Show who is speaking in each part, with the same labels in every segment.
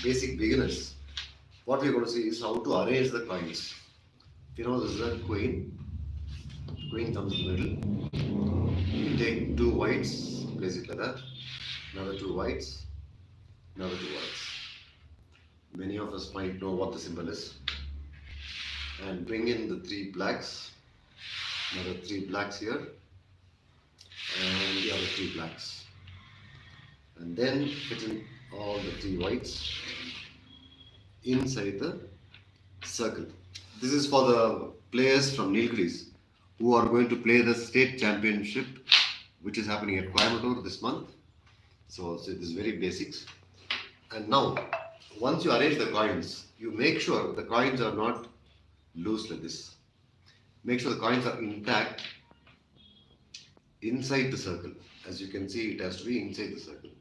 Speaker 1: basic beginners, what we're going to see is how to arrange the coins. You know, this is a queen. Queen comes in the middle. You take two whites, place it like that. Another two whites, another two whites. Many of us might know what the symbol is. And bring in the three blacks. Another three blacks here, and the other three blacks. And then fit in all the three whites inside the circle. This is for the players from Nilgiris who are going to play the state championship, which is happening at Coimbatore this month. So it is very basics. And now, once you arrange the coins, you make sure the coins are not loose like this. Make sure the coins are intact inside the circle. As you can see, it has to be inside the circle.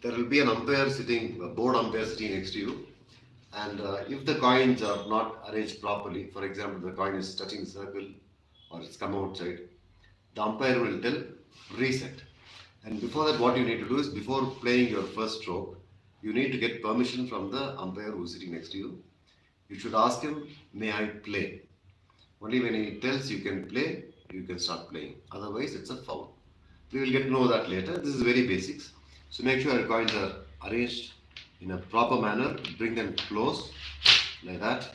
Speaker 1: There will be an umpire sitting, a board umpire sitting next to you. And if the coins are not arranged properly, for example, the coin is touching the circle or it's come outside, the umpire will tell reset. And before that, what you need to do is, before playing your first stroke, you need to get permission from the umpire who is sitting next to you. You should ask him, may I play? Only when he tells you can play, you can start playing. Otherwise, it's a foul. We will get to know that later. This is very basics. So make sure your coins are arranged in a proper manner. Bring them close like that.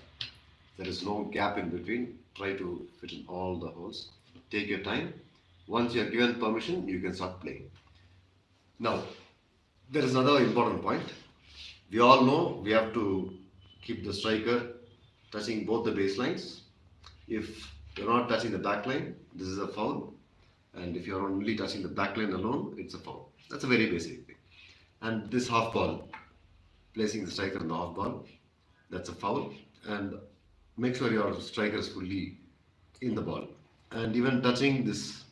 Speaker 1: There is no gap in between. Try to fit in all the holes. Take your time. Once you are given permission, you can start playing. Now, there is another important point. We all know we have to keep the striker touching both the baselines. If you're not touching the back line, this is a foul. And if you're only touching the back line alone, it's a foul. That's a very basic thing. And this half ball, placing the striker in the half ball, that's a foul. And make sure your striker is fully in the ball. And even touching this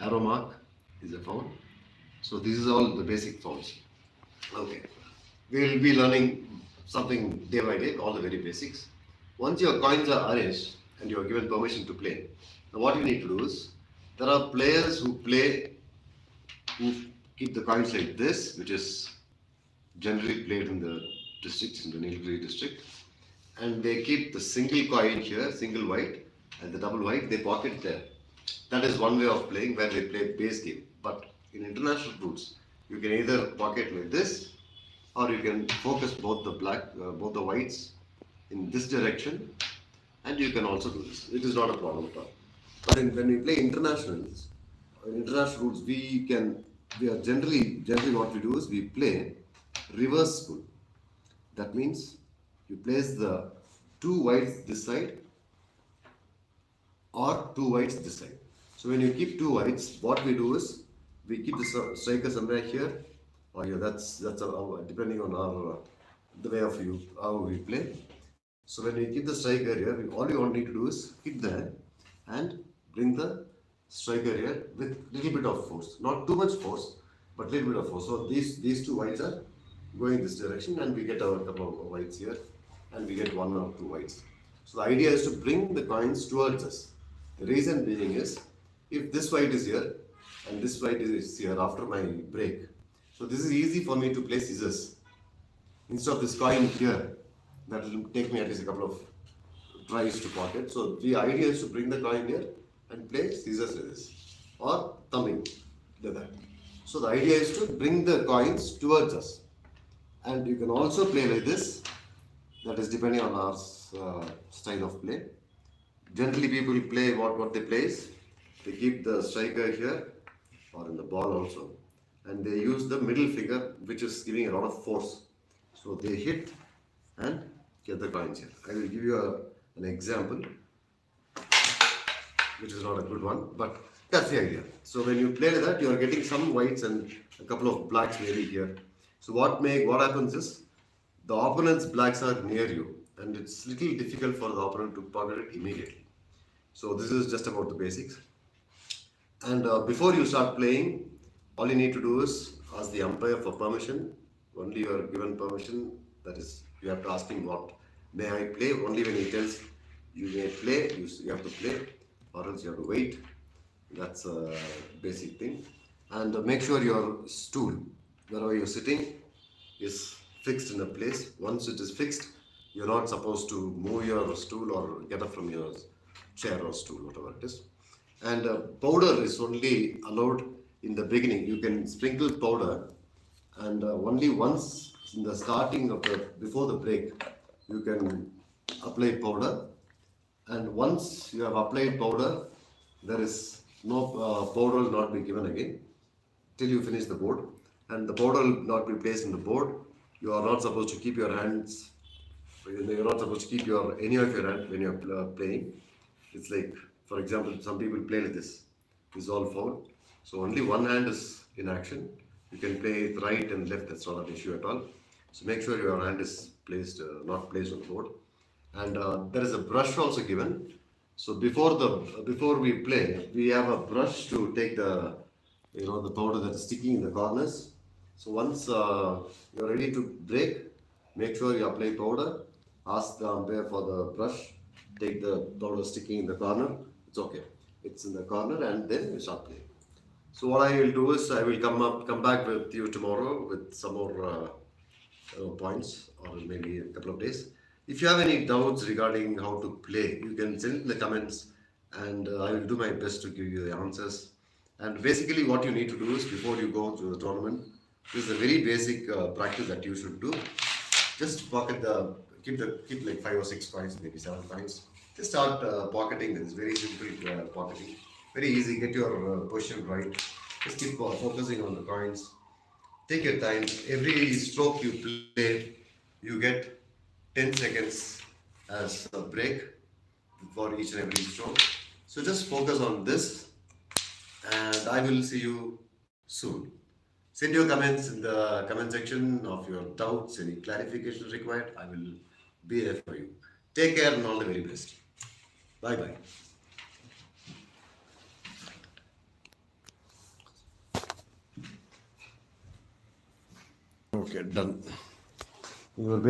Speaker 1: arrow mark is a foul. So this is all the basic fouls. Okay. We will be learning something day by day, all the very basics. Once your coins are arranged and you are given permission to play, now what you need to do is, there are players who play, who keep the coins like this, which is generally played in the districts, in the Nilgiri district, and they keep the single coin here, single white, and the double white, they pocket there. That is one way of playing, where they play base game. But in international rules, you can either pocket like this, or you can focus both the whites in this direction, and you can also do this. It is not a problem at all. But when we play internationals, in international rules, we are generally what we do is we play reverse pull. That means you place the two whites this side or two whites this side. So when you keep two whites, what we do is we keep the striker somewhere here or here. That's depending on our the way of how we play. So when we keep the striker here, all we want need to do is hit there and bring the striker here with little bit of force, not too much force, but little bit of force. So these two whites are going this direction, and we get our couple of whites here, and we get one or two whites. So the idea is to bring the coins towards us. The reason being is, if this white is here and this white is here after my break, so this is easy for me to play scissors. Instead of this coin here, that will take me at least a couple of tries to pocket. So the idea is to bring the coin here and play scissors like this, or thumbing like that. So the idea is to bring the coins towards us. And you can also play like this. That is depending on our style of play. Generally people play what they play is, they keep the striker here or in the ball also, and they use the middle finger, which is giving a lot of force. So they hit and get the coins here. I will give you an example, which is not a good one, but that's the idea. So when you play like that, you are getting some whites and a couple of blacks maybe here. So what happens is, the opponent's blacks are near you, and it's little difficult for the opponent to pocket it immediately. So this is just about the basics. And before you start playing, all you need to do is ask the umpire for permission. Only you are given permission, that is, you have to ask him, what may I play? Only when he tells you may play, you have to play, or else you have to wait. That's a basic thing. And make sure your stool, wherever you're sitting, is fixed in a place. Once it is fixed, you're not supposed to move your stool or get up from your chair or stool, whatever it is. And powder is only allowed in the beginning. You can sprinkle powder, and only once in the starting of the before the break, you can apply powder. And once you have applied powder, there is no powder will not be given again till you finish the board, and the powder will not be placed in the board. You are not supposed to keep your hands. You're not supposed to keep your any of your hand when you're playing. It's like, for example, some people play like this. This is all foul. So only one hand is in action. You can play it right and left. That's not an issue at all. So make sure your hand is placed, not placed on the board. And there is a brush also given. So before we play, we have a brush to take the the powder that is sticking in the corners. So once you're ready to break, make sure you apply powder. Ask the umpire for the brush. Take the powder sticking in the corner. It's okay. It's in the corner, and then we start playing. So what I will do is I will come back with you tomorrow with some more points, or maybe a couple of days. If you have any doubts regarding how to play, you can send in the comments, and I will do my best to give you the answers. And basically, what you need to do is before you go to the tournament, this is a very basic practice that you should do. Just pocket keep like 5 or 6 coins, maybe 7 coins. Just start pocketing. It's very simple pocketing. Very easy. Get your position right. Just keep focusing on the coins. Take your time. Every stroke you play, you get 10 seconds as a break for each and every stroke. So just focus on this, and I will see you soon. Send your comments in the comment section of your doubts, any clarifications required. I will be there for you. Take care and all the very best. Bye bye. Okay, done. You will be